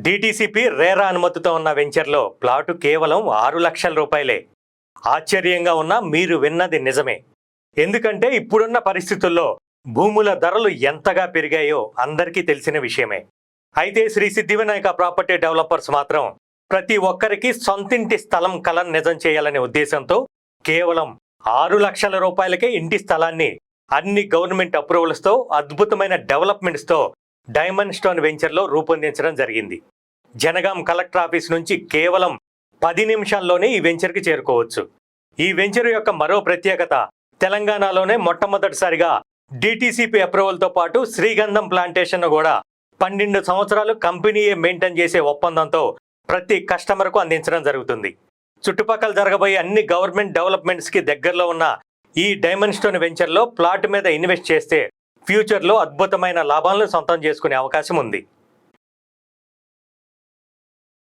DTCP RERA అనుమతితో ఉన్న వెంచర్లో ప్లాటు కేవలం 6 లక్షల రూపాయలే. ఆశ్చర్యంగా ఉన్నా మీరు విన్నది నిజమే. ఎందుకంటే ఇప్పుడున్న పరిస్థితుల్లో భూముల ధరలు ఎంతగా పెరిగాయో అందరికీ తెలిసిన విషయమే. అయితే శ్రీ సిద్ధివినాయక ప్రాపర్టీ డెవలపర్స్ మాత్రం ప్రతి ఒక్కరికి సొంతింటి స్థలం కలను నిజం చేయాలనే ఉద్దేశంతో కేవలం 6 లక్షల రూపాయలకే ఇంటి స్థలాన్ని అన్ని గవర్నమెంట్ అప్రూవల్స్తో అద్భుతమైన డెవలప్మెంట్స్తో డైమండ్ స్టోన్ వెంచర్లో రూపొందించడం జరిగింది. జనగాం కలెక్టర్ ఆఫీస్ నుంచి కేవలం 10 నిమిషాల్లోనే ఈ వెంచర్కి చేరుకోవచ్చు. ఈ వెంచర్ యొక్క మరో ప్రత్యేకత, తెలంగాణలోనే మొట్టమొదటిసారిగా డిటిసిపి అప్రూవల్తో పాటు శ్రీగంధం ప్లాంటేషన్ కూడా 12 సంవత్సరాలు కంపెనీయే మెయింటైన్ చేసే ఒప్పందంతో ప్రతి కస్టమర్కు అందించడం జరుగుతుంది. చుట్టుపక్కల జరగబోయే అన్ని గవర్నమెంట్ డెవలప్మెంట్స్కి దగ్గరలో ఉన్న ఈ డైమండ్ స్టోన్ వెంచర్లో ప్లాట్ మీద ఇన్వెస్ట్ చేస్తే ఫ్యూచర్లో అద్భుతమైన లాభాలను సొంతం చేసుకునే అవకాశం ఉంది.